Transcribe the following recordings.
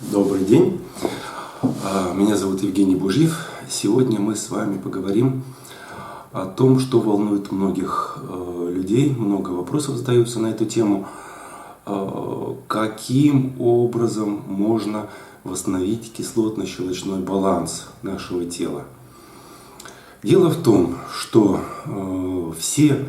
Добрый день, меня зовут Евгений Бужьев. Сегодня мы с вами поговорим о том, что волнует многих людей. Много вопросов задаются на эту тему. Каким образом можно восстановить кислотно-щелочной баланс нашего тела? Дело в том, что все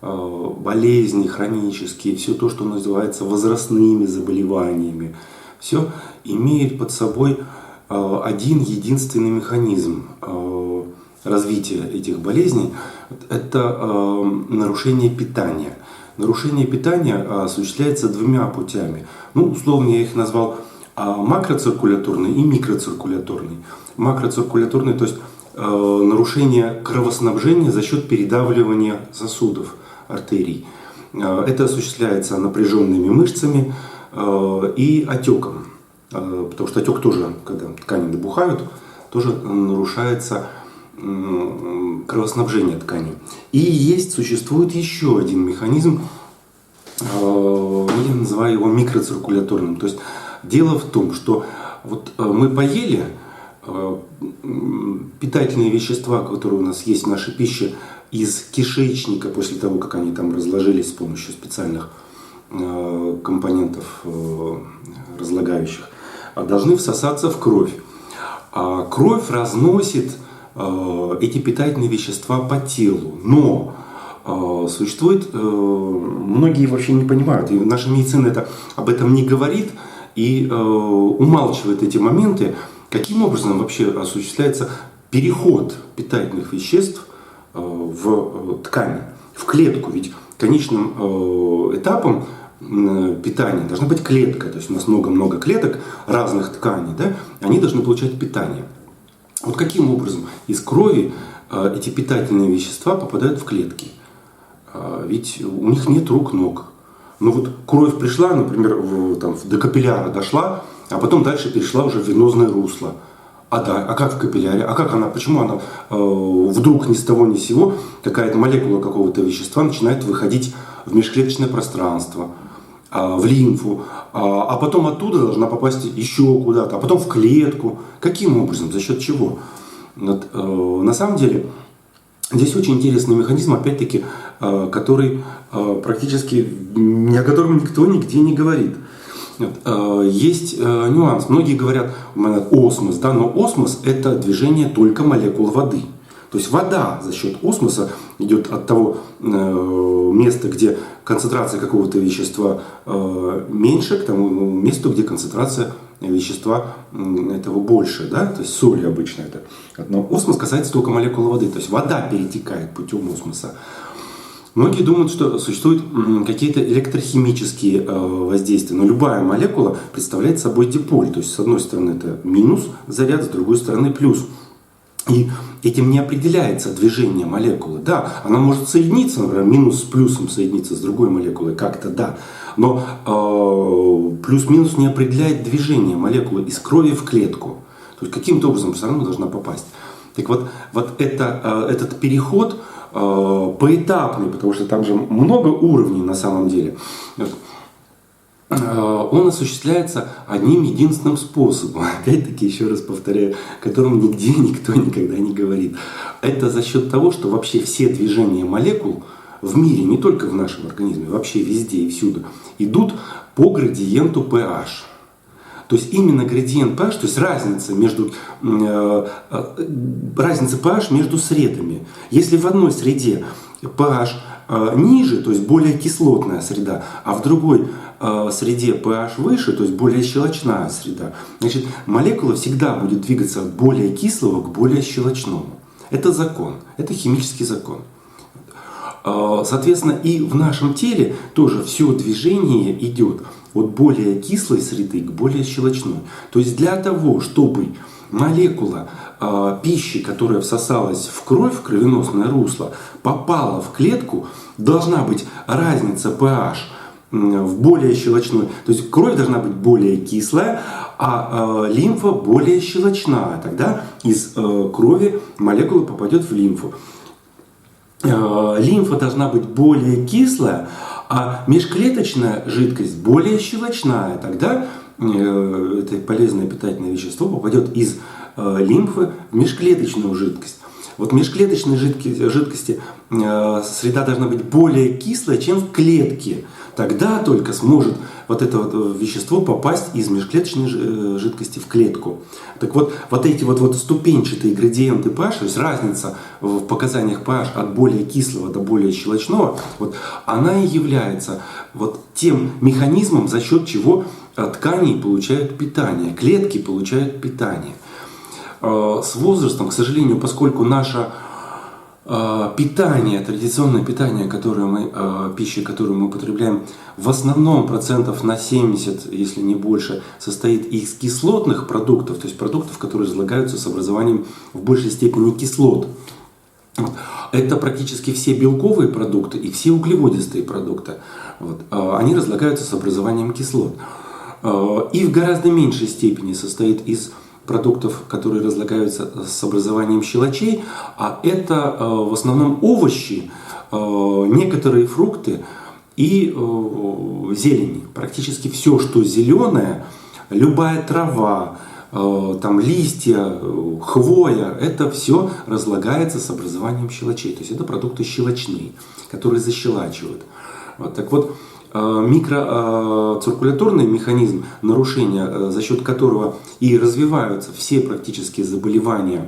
болезни хронические, все то, что называется возрастными заболеваниями, все имеет под собой один единственный механизм развития этих болезней – это нарушение питания. Нарушение питания осуществляется двумя путями. Условно я их назвал макроциркуляторный и микроциркуляторный. Макроциркуляторный, то есть нарушение кровоснабжения за счет передавливания сосудов, артерий. Это осуществляется напряженными мышцами и отеком. Потому что отек тоже, когда ткани набухают, тоже нарушается кровоснабжение ткани. И существует еще один механизм, я называю его микроциркуляторным. То есть дело в том, что мы поели, питательные вещества, которые у нас есть в нашей пище, из кишечника, после того, как они там разложились с помощью специальных компонентов разлагающих, должны всосаться в кровь. А кровь разносит эти питательные вещества по телу. Но существует, многие вообще не понимают, и наша медицина об этом не говорит и умалчивает эти моменты, каким образом вообще осуществляется переход питательных веществ в ткань, в клетку. Ведь конечным этапом питания должна быть клетка. То есть у нас много-много клеток разных тканей, да? Они должны получать питание. Каким образом из крови эти питательные вещества попадают в клетки? Ведь у них нет рук, ног. Кровь пришла, например, до капилляра дошла, а потом дальше перешла уже в венозное русло. А как в капилляре? Почему она вдруг ни с того ни с сего, какая-то молекула какого-то вещества начинает выходить в межклеточное пространство, в лимфу, а потом оттуда должна попасть еще куда-то, а потом в клетку? Каким образом? За счет чего? На самом деле, здесь очень интересный механизм, опять-таки, который практически о котором никто нигде не говорит. Есть нюанс. Многие говорят осмос, да, но осмос – это движение только молекул воды. То есть вода за счет осмоса идет от того места, где концентрация какого-то вещества меньше, к тому месту, где концентрация вещества этого больше, да? То есть соли обычно это. Но осмос касается только молекул воды. То есть вода перетекает путем осмоса. Многие думают, что существуют какие-то электрохимические воздействия, но любая молекула представляет собой диполь. То есть с одной стороны это минус заряд, с другой стороны плюс. И этим не определяется движение молекулы. Да, она может соединиться, например, минус с плюсом соединиться с другой молекулой, как-то да. Но плюс-минус не определяет движение молекулы из крови в клетку. То есть каким-то образом все равно должна попасть. Так этот переход поэтапный, потому что там же много уровней на самом деле. Он осуществляется одним единственным способом, опять-таки, еще раз повторяю, о котором нигде никто никогда не говорит. Это за счет того, что вообще все движения молекул в мире, не только в нашем организме, вообще везде и всюду, идут по градиенту pH. То есть именно градиент pH, то есть разница pH между средами. Если в одной среде pH ниже, то есть более кислотная среда, а в другой среде pH выше, то есть более щелочная среда, значит молекула всегда будет двигаться от более кислого к более щелочному. Это закон, это химический закон. Соответственно, и в нашем теле тоже все движение идет от более кислой среды к более щелочной. То есть для того, чтобы молекула пищи, которая всосалась в кровь, в кровеносное русло, попала в клетку, должна быть разница pH в более щелочной. То есть кровь должна быть более кислая, а лимфа более щелочная. Тогда из крови молекула попадет в лимфу. Лимфа должна быть более кислая, а межклеточная жидкость более щелочная. Тогда это полезное питательное вещество попадет из лимфы в межклеточную жидкость. Вот в межклеточной жидкости среда должна быть более кислая, чем в клетке. Тогда только сможет вот это вот вещество попасть из межклеточной жидкости в клетку. Так вот, вот эти вот ступенчатые градиенты pH, то есть разница в показаниях pH от более кислого до более щелочного, вот, она и является вот тем механизмом, за счет чего ткани получают питание, клетки получают питание. С возрастом, к сожалению, поскольку наше питание, традиционное питание, пища, которую мы потребляем, в основном процентов на 70, если не больше, состоит из кислотных продуктов, то есть продуктов, которые разлагаются с образованием в большей степени кислот. Это практически все белковые продукты и все углеводистые продукты. Вот. Они разлагаются с образованием кислот. И в гораздо меньшей степени состоит из продуктов, которые разлагаются с образованием щелочей, а это в основном овощи, некоторые фрукты и зелень. Практически все, что зеленое, любая трава, там листья, хвоя, это все разлагается с образованием щелочей. То есть это продукты щелочные, которые защелачивают. Вот. Так вот, микроциркуляторный механизм нарушения, за счет которого и развиваются все практически заболевания,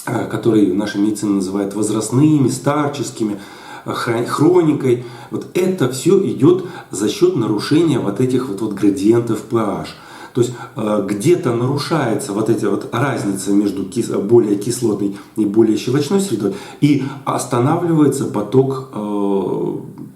которые наша медицина называет возрастными, старческими, хроникой, вот это все идет за счет нарушения вот этих вот градиентов pH. То есть где-то нарушается вот эта вот разница между более кислотной и более щелочной средой, и останавливается поток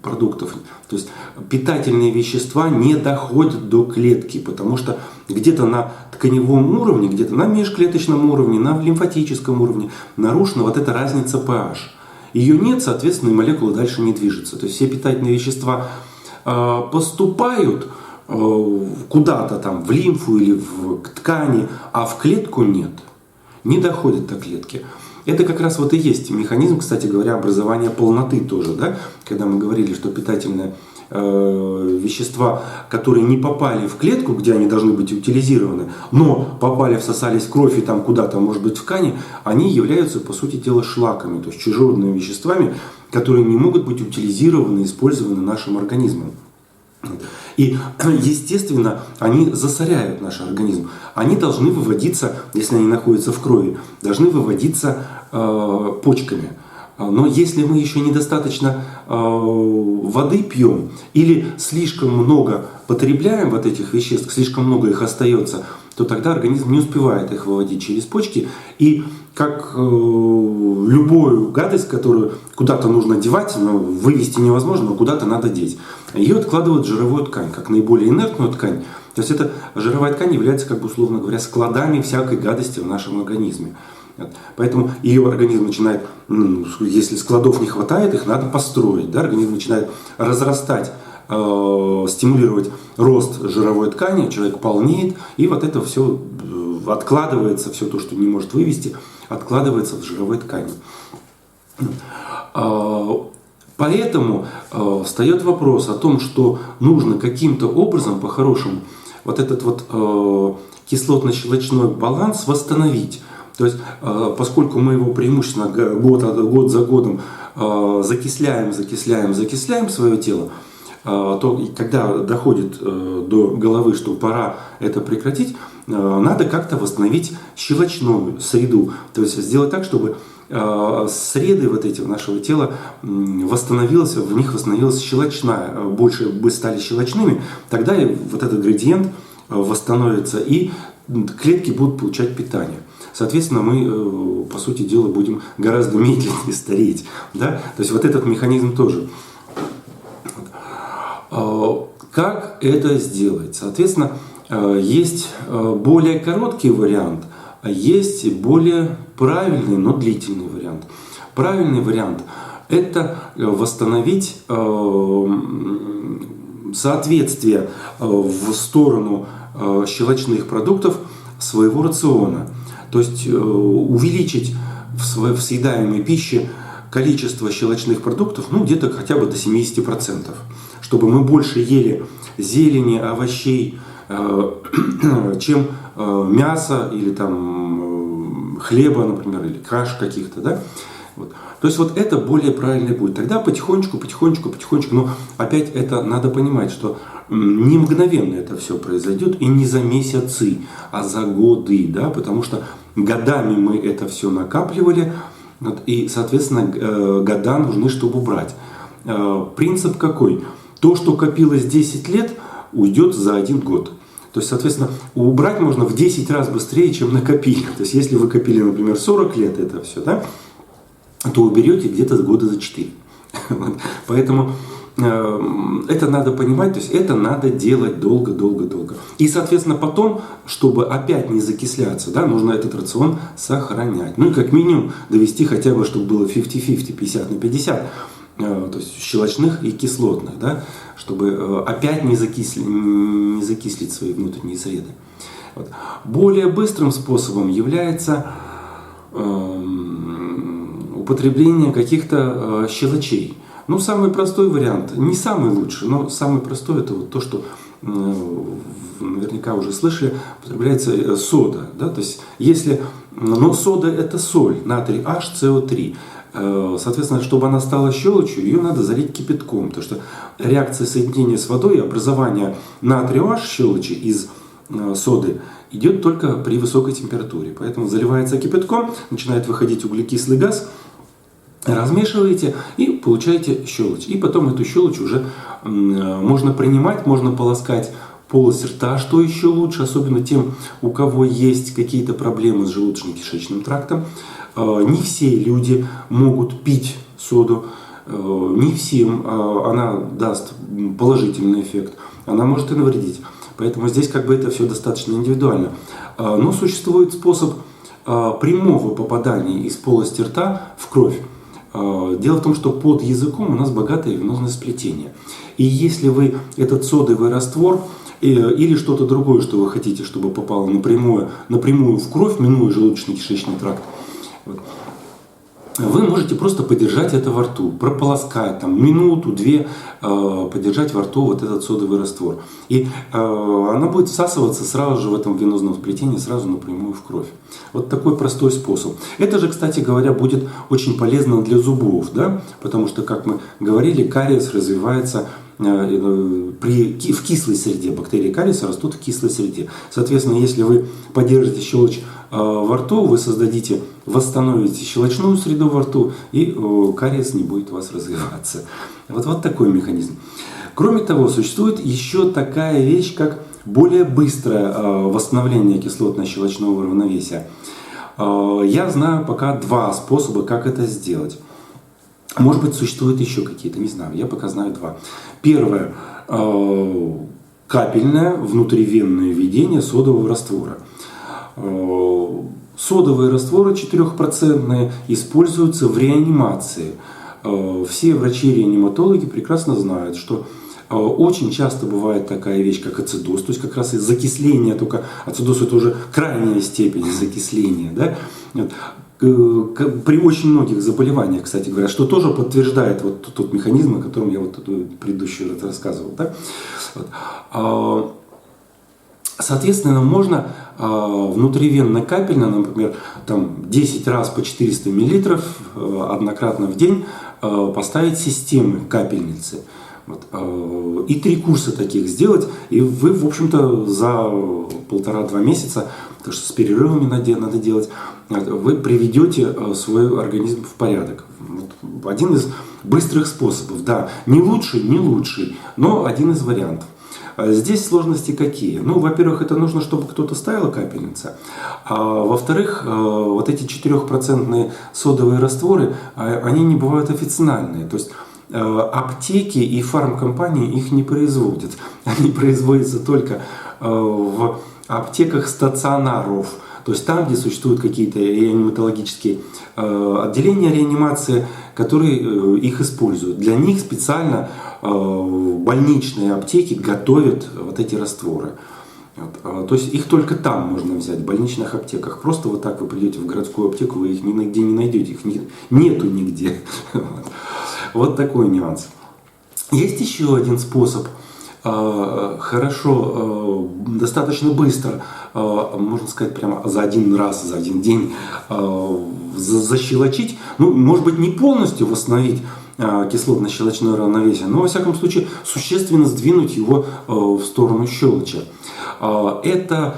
продуктов. То есть питательные вещества не доходят до клетки, потому что где-то на тканевом уровне, где-то на межклеточном уровне, на лимфатическом уровне нарушена вот эта разница pH. Ее нет, соответственно, и молекула дальше не движется. То есть все питательные вещества поступают куда-то там в лимфу или в ткани, а в клетку нет. Не доходит до клетки. Это как раз вот и есть механизм, кстати говоря, образования полноты тоже, да? Когда мы говорили, что питательные вещества, которые не попали в клетку, где они должны быть утилизированы, но попали, всосались в кровь и там куда-то, может быть, в ткани, они являются, по сути дела, шлаками, то есть чужеродными веществами, которые не могут быть утилизированы, использованы нашим организмом. И, естественно, они засоряют наш организм. Они должны выводиться, если они находятся в крови, должны выводиться почками. Но если мы еще недостаточно воды пьем или слишком много потребляем вот этих веществ, слишком много их остается, то тогда организм не успевает их выводить через почки. И как любую гадость, которую куда-то нужно девать, но вывести невозможно, но куда-то надо деть. Ее откладывают в жировую ткань, как наиболее инертную ткань. То есть эта жировая ткань является, как бы, условно говоря, складами всякой гадости в нашем организме. Поэтому ее организм начинает, если складов не хватает, их надо построить. Да? Организм начинает разрастать, стимулировать рост жировой ткани, человек полнеет, и вот это все откладывается, все то, что не может вывести, откладывается в жировой ткани. Поэтому встает вопрос о том, что нужно каким-то образом, по-хорошему, вот этот вот кислотно-щелочной баланс восстановить. То есть, поскольку мы его преимущественно год за годом закисляем свое тело, то когда доходит до головы, что пора это прекратить, надо как-то восстановить щелочную среду. То есть сделать так, чтобы среды вот эти нашего тела в них восстановилась щелочная, больше бы стали щелочными, тогда вот этот градиент восстановится и клетки будут получать питание. Соответственно, мы, по сути дела, будем гораздо медленнее стареть. Да? То есть вот этот механизм тоже. Как это сделать? Соответственно, есть более короткий вариант, а есть более правильный, но длительный вариант. Правильный вариант – это восстановить соответствие в сторону щелочных продуктов своего рациона. То есть увеличить в съедаемой пище количество щелочных продуктов где-то хотя бы до 70%. Чтобы мы больше ели зелени, овощей, чем мясо или там хлеба, например, или каш каких-то, да. Вот. То есть вот это более правильно будет. Тогда потихонечку, но опять это надо понимать, что не мгновенно это все произойдет и не за месяцы, а за годы, да, потому что годами мы это все накапливали, вот, и, соответственно, года нужны, чтобы убрать. Принцип какой? То, что копилось 10 лет, уйдет за 1 год. То есть, соответственно, убрать можно в 10 раз быстрее, чем накопили. То есть, если вы копили, например, 40 лет это все, да, то уберете где-то года за 4. Поэтому это надо понимать, то есть это надо делать долго. И, соответственно, потом, чтобы опять не закисляться, да, нужно этот рацион сохранять. Ну и как минимум довести хотя бы, чтобы было 50-50, 50 на 50, то есть щелочных и кислотных, да, чтобы опять не закислить свои внутренние среды. Вот. Более быстрым способом является употребление каких-то щелочей. Ну, самый простой вариант, не самый лучший, но самый простой, это вот то, что наверняка уже слышали, употребляется сода. Да? То есть, но сода это соль, натрий HCO3. Соответственно, чтобы она стала щелочью, ее надо залить кипятком, потому что реакция соединения с водой и образование натрия OH щелочи из соды идет только при высокой температуре. Поэтому заливается кипятком, начинает выходить углекислый газ, размешиваете и получаете щелочь. И потом эту щелочь уже можно принимать, можно полоскать полость рта, что еще лучше, особенно тем, у кого есть какие-то проблемы с желудочно-кишечным трактом. Не все люди могут пить соду, не всем она даст положительный эффект, она может и навредить. Поэтому здесь как бы это все достаточно индивидуально. Но существует способ прямого попадания из полости рта в кровь. Дело в том, что под языком у нас богатое венозное сплетение. И если вы этот содовый раствор или что-то другое, что вы хотите, чтобы попало напрямую в кровь, минуя желудочно-кишечный тракт, вы можете просто подержать это во рту, прополоскать там, минуту-две, подержать во рту вот этот содовый раствор. И она будет всасываться сразу же в этом венозном сплетении, сразу напрямую в кровь. Вот такой простой способ. Это же, кстати говоря, будет очень полезно для зубов, да? Потому что, как мы говорили, кариес развивается в кислой среде. Бактерии кариеса растут в кислой среде. Соответственно, если вы подержите щелочь во рту, вы восстановите щелочную среду во рту, и кариес не будет у вас развиваться. Вот такой механизм. Кроме того, существует еще такая вещь, как более быстрое восстановление кислотно-щелочного равновесия. Я знаю пока 2 способа, как это сделать. Может быть, существуют еще какие-то, не знаю, я пока знаю 2. Первое – капельное внутривенное введение содового раствора. Содовые растворы 4% используются в реанимации. Все врачи-реаниматологи прекрасно знают, что очень часто бывает такая вещь, как ацидоз, то есть как раз из закисления, только ацидоз это уже крайняя степень закисления, да? При очень многих заболеваниях, кстати говоря, что тоже подтверждает вот тот механизм, о котором я вот предыдущий раз рассказывал. Да? Вот. Соответственно, можно внутривенно-капельно, например, там 10 раз по 400 мл однократно в день поставить системы капельницы. Вот. И 3 курса таких сделать, и вы, в общем-то, за 1,5-2 месяца, потому что с перерывами надо делать, вы приведете свой организм в порядок. Вот. Один из быстрых способов, да, не лучший, но один из вариантов. Здесь сложности какие? Ну, во-первых, это нужно, чтобы кто-то ставил капельница. А во-вторых, вот эти 4% содовые растворы, они не бывают официальные. То есть аптеки и фармкомпании их не производят. Они производятся только в аптеках стационаров. То есть там, где существуют какие-то реаниматологические отделения реанимации, которые их используют. Для них специально больничные аптеки готовят вот эти растворы. Вот. То есть их только там можно взять, в больничных аптеках. Просто вот так вы придете в городскую аптеку, вы их нигде не найдете, их нету нигде. Вот такой нюанс. Есть еще один способ хорошо, достаточно быстро, можно сказать, прямо за один раз, за один день защелочить, ну, может быть, не полностью восстановить кислотно-щелочное равновесие, но, во всяком случае, существенно сдвинуть его в сторону щелочи. Это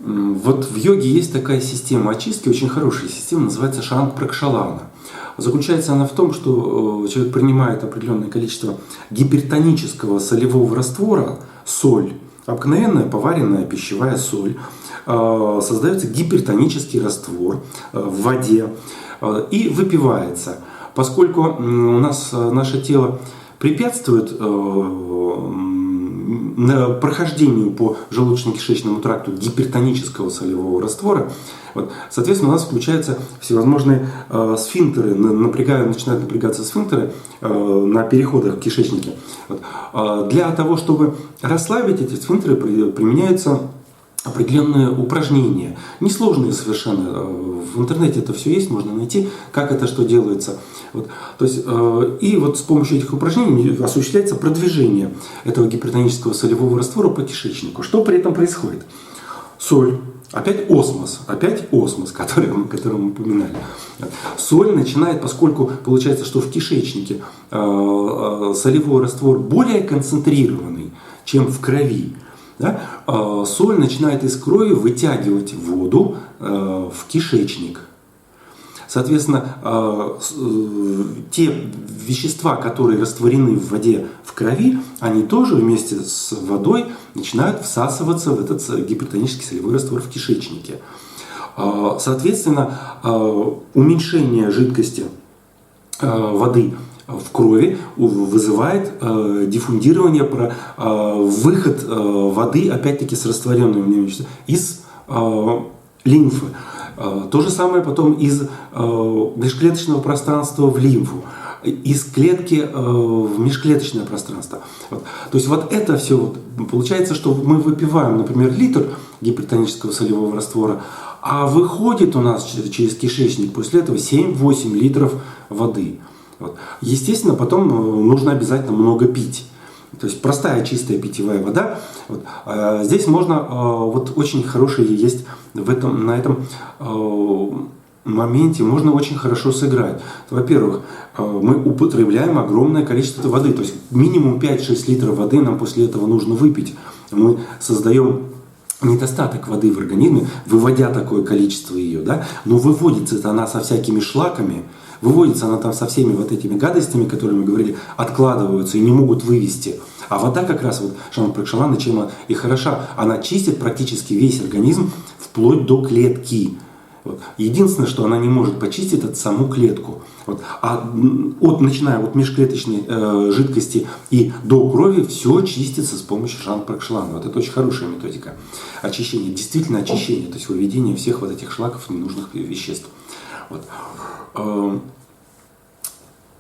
вот в йоге есть такая система очистки, очень хорошая система, называется Шанг-Пракшалана. Заключается она в том, что человек принимает определенное количество гипертонического солевого раствора, соль, обыкновенная поваренная пищевая соль, создается гипертонический раствор в воде и выпивается. Поскольку у нас наше тело препятствует прохождению по желудочно-кишечному тракту гипертонического солевого раствора, вот, соответственно, у нас включаются всевозможные сфинктеры, начинают напрягаться сфинктеры на переходах в кишечнике. Вот. Для того, чтобы расслабить эти сфинктеры, применяются определенные упражнения, несложные совершенно. В интернете это все есть, можно найти, как это что делается. Вот. То есть, и вот с помощью этих упражнений осуществляется продвижение этого гипертонического солевого раствора по кишечнику. Что при этом происходит? Соль. Опять осмос, который мы упоминали. Соль начинает, поскольку получается, что в кишечнике солевой раствор более концентрированный, чем в крови, да, соль начинает из крови вытягивать воду в кишечник. Соответственно, те вещества, которые растворены в воде в крови, они тоже вместе с водой начинают всасываться в этот гипертонический солевой раствор в кишечнике. Соответственно, уменьшение жидкости воды в крови вызывает диффундирование, выход воды, опять-таки с растворенными веществами, из лимфы. То же самое потом из межклеточного пространства в лимфу, из клетки в межклеточное пространство. Вот. То есть вот это все, вот, получается, что мы выпиваем, например, литр гипертонического солевого раствора, а выходит у нас через кишечник после этого 7-8 литров воды. Вот. Естественно, потом нужно обязательно много пить. То есть простая чистая питьевая вода. Вот. Здесь можно, вот очень хорошие есть на этом моменте, можно очень хорошо сыграть. Во-первых, мы употребляем огромное количество воды. То есть минимум 5-6 литров воды нам после этого нужно выпить. Мы создаем недостаток воды в организме, выводя такое количество ее. Да? Но выводится она со всякими шлаками, выводится она там со всеми вот этими гадостями, которые мы говорили, откладываются и не могут вывести. А вода как раз, вот Шанг-Пракшалана, чем она и хороша, она чистит практически весь организм вплоть до клетки. Вот. Единственное, что она не может почистить, это саму клетку. Вот. А начиная от межклеточной жидкости и до крови, все чистится с помощью Шанг-Пракшалана. Вот это очень хорошая методика очищения, действительно очищения, то есть выведения всех вот этих шлаков, ненужных веществ. Вот.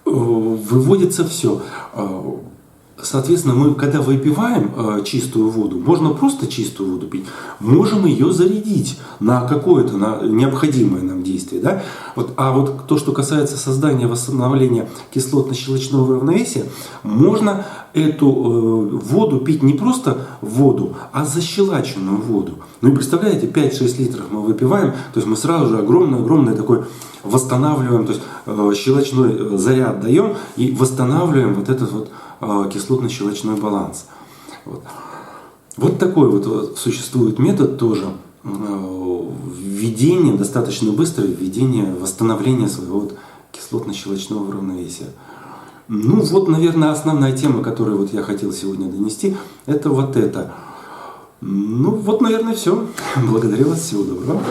Выводится все. Соответственно, мы, когда выпиваем чистую воду, можно просто чистую воду пить, можем ее зарядить на какое-то необходимое нам действие. Да? Вот, а вот то, что касается создания, восстановления кислотно-щелочного равновесия, можно эту воду пить не просто воду, а защелаченную воду. Ну и представляете, 5-6 литров мы выпиваем, то есть мы сразу же огромный такой восстанавливаем, то есть щелочной заряд даем и восстанавливаем вот этот вот кислотно-щелочной баланс. Вот такой вот существует метод тоже введения, достаточно быстрое введение, восстановления своего вот кислотно-щелочного равновесия. Ну вот, наверное, основная тема, которую вот я хотел сегодня донести, это вот это. Ну вот, наверное, все. Благодарю вас. Всего доброго.